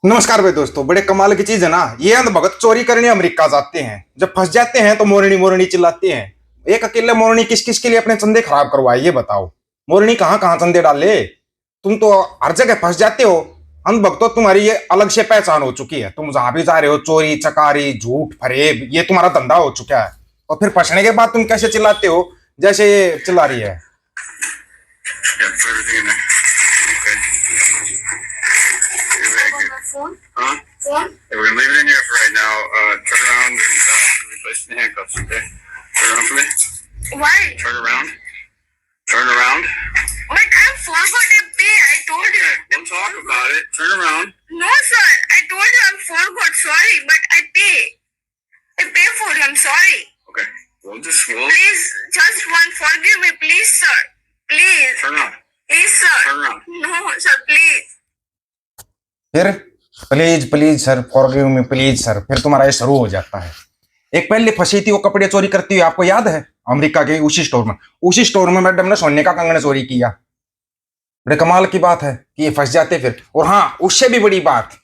नमस्कार भाई दोस्तों, बड़े कमाल की चीज है ना। ये अंधभगत चोरी करने अमेरिका जाते हैं, जब फंस जाते हैं तो मोरनी मोरनी चिल्लाते हैं। एक अकेले मोरनी किस किस के लिए अपने चंदे खराब करवाए, ये बताओ। मोरनी कहाँ कहाँ चंदे डाले। तुम तो हर जगह फंस जाते हो। अंधभक्तों, तुम्हारी ये अलग से पहचान हो चुकी है। तुम जहां भी जा रहे हो चोरी चकारी झूठ फरेब, ये तुम्हारा धंधा हो चुका है। और फिर फंसने के बाद तुम कैसे चिल्लाते हो जैसे ये चिल्ला रही है। Yeah, put everything in there. Okay. You're very good. Phone? Huh? Phone? Yeah, we're gonna leave it in here for right now. Turn around and replace the handcuffs, okay? Turn around for me. Why? Turn around. Turn around. But I forgot to pay. I told you. We'll talk about it. Turn around. No, sir. I told you I forgot. Sorry, but I pay. I pay for it. I'm sorry. Okay. Please, just one. Forgive me, please, sir. Please. Turn around. Please, sir. Turn around. No, sir, please. फिर please please sir, forgive me please sir, फिर तुम्हारा ये शुरू हो जाता है। एक पहले फंसी थी वो कपड़े चोरी करती हुई, आपको याद है? अमेरिका के उसी स्टोर में मैडम ने सोने का कंगन चोरी किया। बड़े कमाल की बात है कि ये फंस जाते फिर। और हाँ, उससे भी बड़ी बात,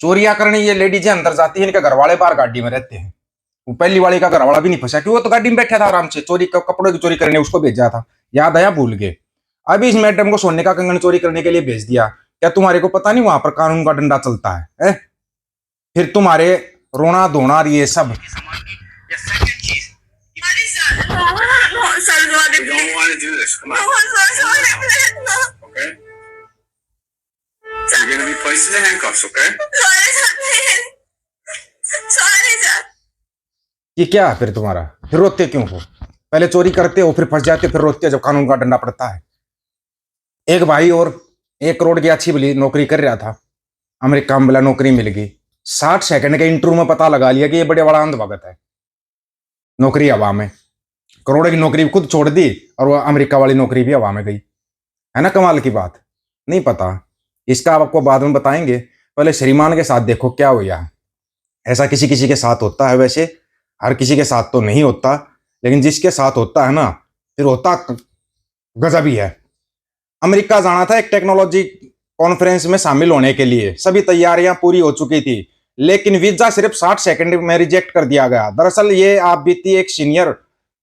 चोरियां करने ये लेडीजें अंदर जाती है, इनके घर वाले बाहर गाड़ी में रहते हैं। वो पहली वाली का घर वाला भी नहीं फंसा, क्योंकि वो तो गाड़ी में बैठा था आराम से। चोरी कपड़ों की चोरी करने उसको भेजा था, याद आया? भूल गए। अभी इस मैडम को सोने का कंगन चोरी करने के लिए भेज दिया। क्या तुम्हारे को पता नहीं वहां पर कानून का डंडा चलता है? फिर तुम्हारे रोना धोना ये सब। ये क्या है फिर तुम्हारा? फिर रोते क्यों हो? पहले चोरी करते हो, फिर फंस जाते हो, फिर रोते हो जब कानून का डंडा पड़ता है। एक भाई और 1 करोड़ की अच्छी भली नौकरी कर रहा था, अमेरिका में बोला नौकरी मिल गई। 60 सेकंड के इंटरव्यू में पता लगा लिया कि ये बड़े बड़ा अंधभगत है। नौकरी हवा में, करोड़ों की नौकरी खुद छोड़ दी और वो अमेरिका वाली नौकरी भी हवा में गई। है ना कमाल की बात? नहीं पता, इसका आपको बाद में बताएंगे। पहले श्रीमान के साथ देखो क्या हुआ। ऐसा किसी किसी के साथ होता है, वैसे हर किसी के साथ तो नहीं होता, लेकिन जिसके साथ होता है ना, फिर होता गजब ही है। अमेरिका जाना था एक टेक्नोलॉजी कॉन्फ्रेंस में शामिल होने के लिए, सभी तैयारियां पूरी हो चुकी थी, लेकिन वीजा सिर्फ 60 सेकंड में रिजेक्ट कर दिया गया। दरअसल ये आप बीती एक सीनियर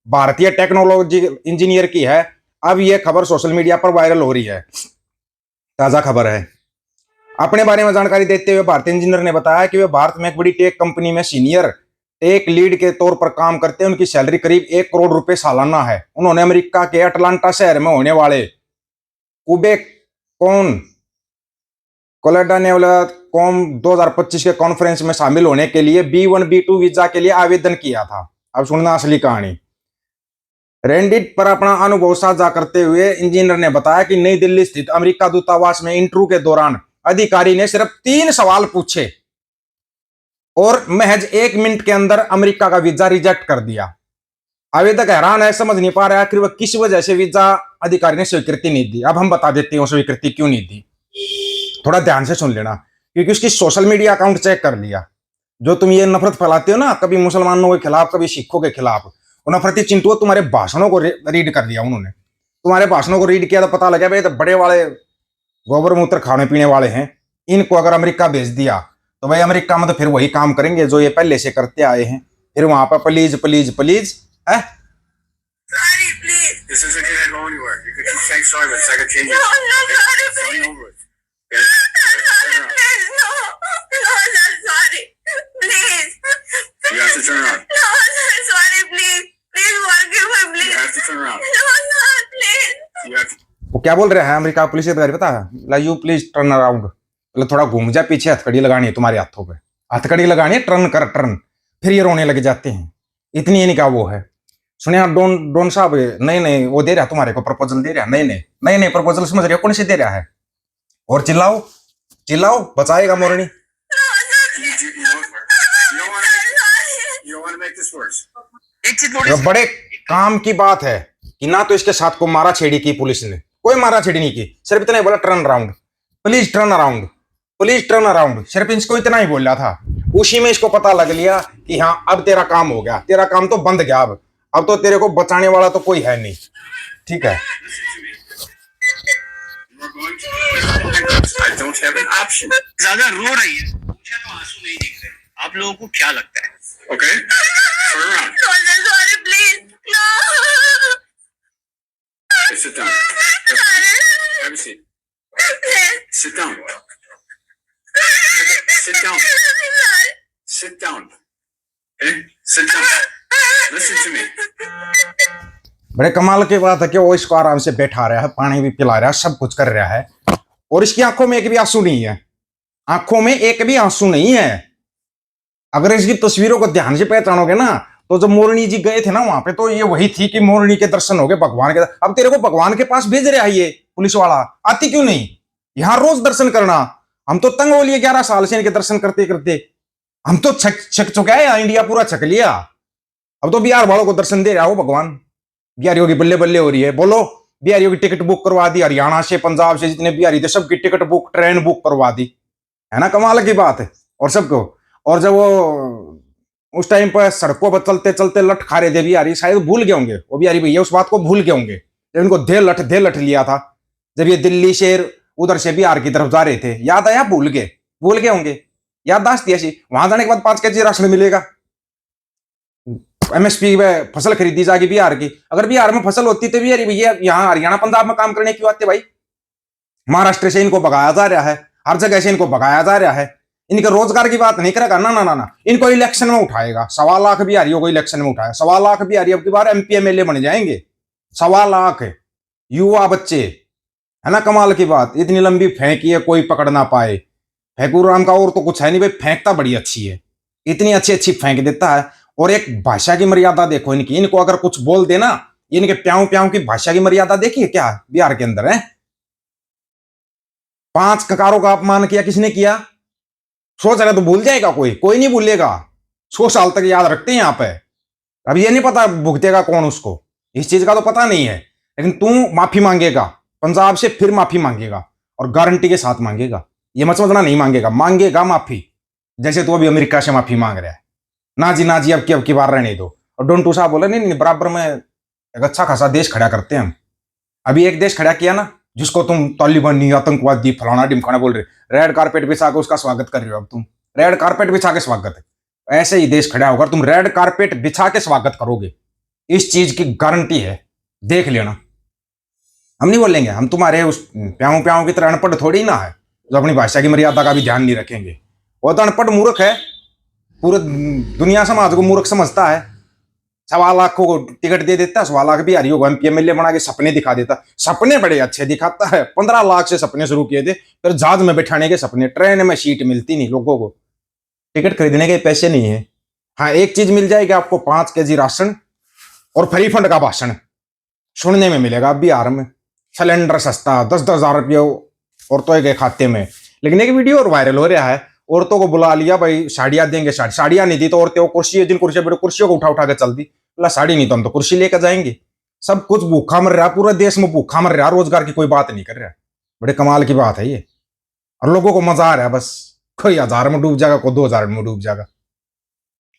भारतीय टेक्नोलॉजी इंजीनियर की है। अब यह खबर सोशल मीडिया पर वायरल हो रही है, ताजा खबर है। अपने बारे में जानकारी देते हुए भारतीय इंजीनियर ने बताया कि वे भारत में एक बड़ी टेक कंपनी में सीनियर टेक लीड के तौर पर काम करते हैं। उनकी सैलरी करीब 1 करोड़ रुपए सालाना है। उन्होंने अमेरिका के अटलांटा शहर में होने वाले कुबेकॉन कोलेडानेवलकॉम 2025 के कॉन्फ्रेंस में शामिल होने के लिए B1 B2 वीजा के लिए आवेदन किया था। अब सुनना असली कहानी। रेडिट पर अपना अनुभव साझा करते हुए इंजीनियर ने बताया कि नई दिल्ली स्थित अमेरिका दूतावास में इंटरव्यू के दौरान अधिकारी ने सिर्फ 3 सवाल पूछे और महज 1 मिनट के अंदर अमेरिका का वीजा रिजेक्ट कर दिया। आवेदक हैरान है, समझ नहीं पा रहा आखिर वह किस वजह से वीजा अधिकारी ने स्वीकृति नहीं दी। अब हम बता देते हैं स्वीकृति क्यों नहीं दी, थोड़ा ध्यान से सुन लेना, क्योंकि उसकी सोशल मीडिया अकाउंट चेक कर लिया। जो तुम ये नफरत फैलाते हो ना, कभी मुसलमानों के खिलाफ कभी सिखों के खिलाफ, वो नफरती चिंटू तुम्हारे भाषणों को रीड कर लिया उन्होंने। तुम्हारे भाषणों को रीड किया तो पता लगा भाई तो बड़े वाले गोबर मूत्र खाने पीने वाले हैं। इनको अगर अमेरिका भेज दिया तो भाई अमेरिका में तो फिर वही काम करेंगे जो ये पहले से करते आए हैं। फिर वहां पर please please please Sorry, please. This isn't gonna go anywhere. You could keep saying sorry, but it's not gonna change it. No, sorry, please. Over it. Okay? Sorry, please. No, sir, sorry. Please. You have to turn around. No, sir, sorry, please. Please forgive me, please. You have to turn around. No, sir, please. You have to. वो क्या बोल रहे हैं America police अधिकारी, पता है? You please turn around, मतलब थोड़ा घूम जा पीछे, हथकड़ी लगानी है तुम्हारे हाथों पे, हथकड़ी लगानी है, टर्न कर टर्न। फिर ये रोने लग जाते हैं। इतनी ये नहीं क्या वो है। सुनिए डोन साहब, नहीं वो दे रहा तुम्हारे को प्रपोजल दे रहा। नहीं प्रपोजल समझ रहे हो, कौन से दे रहा है? और चिल्लाओ चिल्लाओ, बचाएगा मोरनी। बड़े काम की बात है कि ना तो इसके साथ को मारा छेड़ी की पुलिस ने, कोई मारा छेड़ी नहीं की, सिर्फ इतना ही बोला turn around, please turn around, please turn around. सिर्फ इसको इतना ही बोल रहा था। उसी में इसको पता लग लिया कि हाँ अब तेरा काम हो गया, तेरा काम तो बंद गया। अब तो तेरे को बचाने वाला तो कोई है नहीं। ठीक है, We're going to place the handcuffs. I don't have an option. ज्यादा रो रही है, मुझे तो आंसू नहीं दिख रहे। आप लोगों को क्या लगता है? Okay? Turn around. Sorry, please. No. Okay, sit down. Have a seat. Sit down. Sit down. Sit down. Okay? Sit down. Listen to me. बड़े कमाल की बात है कि वो इसको आराम से बैठा रहा है, पानी भी पिला रहा है, सब कुछ कर रहा है, और इसकी आंखों में एक भी आंसू नहीं है। आंखों में एक भी आंसू नहीं है। अगर इसकी तस्वीरों को ध्यान से पहचानोगे ना, तो जब मोरनी जी गए थे ना वहां पे, तो ये वही थी कि मोरनी के दर्शन हो गए भगवान के। अब तेरे को भगवान के पास भेज रहा है ये पुलिस वाला, आती क्यों नहीं यहां रोज दर्शन करना? हम तो तंग हो लिए 11 साल से इनके दर्शन करते करते, हम तो छक चुका है, इंडिया पूरा छक लिया। अब तो बिहार वालों को दर्शन दे रहा हो भगवान। बिहारियों की बल्ले बल्ले हो रही है। बोलो, बिहारियों की टिकट बुक करवा दी, हरियाणा से पंजाब से जितने बिहारी थे सबकी टिकट बुक, ट्रेन बुक करवा दी, है ना? कमाल की बात है। और सबको, और जब वो उस टाइम पर सड़कों पर चलते चलते लठ खा रहे थे बिहारी, शायद भूल गए होंगे वो बिहारी भैया, उस बात को भूल गए होंगे जब इनको दे लठ लिया था, जब ये दिल्ली से उधर से बिहार की तरफ जा रहे थे। याद आया? भूल गए होंगे। याददाश्त ऐसी। वहां जाने के बाद 5 केजी राशन मिलेगा, एमएसपी में फसल खरीदी जाएगी बिहार की। अगर बिहार में फसल होती तो बिहारी भैया यहाँ हरियाणा पंजाब में काम करने क्यों आते भाई? महाराष्ट्र से इनको भगाया जा रहा है, हर जगह से इनको भगाया जा रहा है। इनके रोजगार की बात नहीं करेगा, ना ना ना ना, इनको इलेक्शन में उठाएगा। 1.25 लाख बिहारियों को इलेक्शन में उठाया। 1.25 लाख बिहारी अब की बार एमपी एमएलए बन जाएंगे। 1.25 लाख युवा बच्चे, है ना? कमाल की बात। इतनी लंबी फेंकी है कोई पकड़ ना पाए। फेंकूराम का और तो कुछ है नहीं भाई, फेंकता बड़ी अच्छी है, इतनी अच्छी फेंक देता है। और एक भाषा की मर्यादा देखो इनकी, इनको अगर कुछ बोल देना, इनके प्याऊ प्याऊ की भाषा की मर्यादा देखिए क्या बिहार के अंदर है। 5 ककारों का अपमान किया, किसने किया? सोच रहे तो भूल जाएगा कोई नहीं भूलेगा। 100 साल तक याद रखते हैं यहाँ पे। अब ये नहीं पता भुगतेगा कौन उसको, इस चीज का तो पता नहीं है। लेकिन तू माफी मांगेगा पंजाब से, फिर माफी मांगेगा, और गारंटी के साथ मांगेगा। ये मत समझना नहीं मांगेगा, मांगेगा माफी। जैसे तू अभी अमेरिका से माफी मांग रहा है। ना जी अब की बार रहने दो। और डोंटू साहब बोले नहीं, बराबर में एक अच्छा खासा देश खड़ा करते हैं हम। अभी एक देश खड़ा किया ना, जिसको तुम तालिबानी, आतंकवादी, फलाना ढिमकाना बोल रहे, रेड कारपेट बिछा के उसका स्वागत कर रहे हो। अब तुम रेड कारपेट बिछा के स्वागत है, ऐसे ही देश खड़ा होगा, तुम रेड कारपेट बिछा के स्वागत करोगे, इस चीज की गारंटी है, देख लेना। हम नहीं बोलेंगे, हम तुम्हारे उस प्याऊ प्याऊ की तरह अनपढ़ थोड़ी ना है जो अपनी भाषा की मर्यादा का भी ध्यान नहीं रखेंगे। वो तो अनपढ़ मूर्ख है, पूरे दुनिया समाज को मूर्ख समझता है। 1.25 लाख को टिकट दे देता है, 1.25 लाख बिहारियों को एमपी एमएलए बना के सपने दिखा देता। सपने बड़े अच्छे दिखाता है। 15 लाख से सपने शुरू किए थे, फिर जहाज में बैठाने के सपने। ट्रेन में सीट मिलती नहीं लोगों को, टिकट खरीदने के पैसे नहीं है। हाँ, एक चीज मिल जाएगी आपको, 5 केजी राशन और फ्री फंड का भाषण सुनने में मिलेगा बिहार में। सिलेंडर सस्ता, 10-10 हजार रुपये औरतों के खाते में। लेकिन एक वीडियो और वायरल हो रहा है, औरतों को बुला लिया भाई, साड़ियां देंगे। साड़ियां नहीं दी तो औरतें कुर्सी, जिन कुर्सी बैठे कुर्सियों को उठा के चल दी। बोला साड़ी नहीं तो हम तो कुर्सी लेकर जाएंगे। सब कुछ भूखा मर रहा, पूरे देश में भूखा मर रहा, रोजगार की कोई बात नहीं कर रहा। बड़े कमाल की बात है ये, और लोगों को मजा आ रहा है। बस कोई 1000 में डूब जाएगा, कोई 2000 में डूब जाएगा।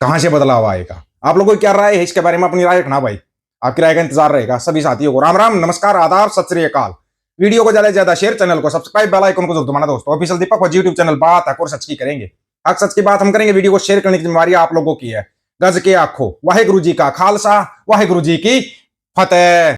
कहां से बदलाव आएगा? आप लोगों की क्या राय है इसके बारे में? अपनी राय रखना भाई, आपकी राय का इंतजार रहेगा। सभी साथियों को राम राम, नमस्कार, आदाब, सत श्री अकाल। वीडियो को ज्यादा से ज्यादा शेयर, चैनल को सब्सक्राइब, बेल आइकन को जरूर दबाना दोस्तों। ऑफिशियल दीपक और यूट्यूब चैनल बात हक और सच की करेंगे, हक सच की बात हम करेंगे। वीडियो को शेयर करने की जिम्मेवारी आप लोगों की है। गज के आखो, वाहेगुरु जी का खालसा, वाहेगुरु जी की फतेह।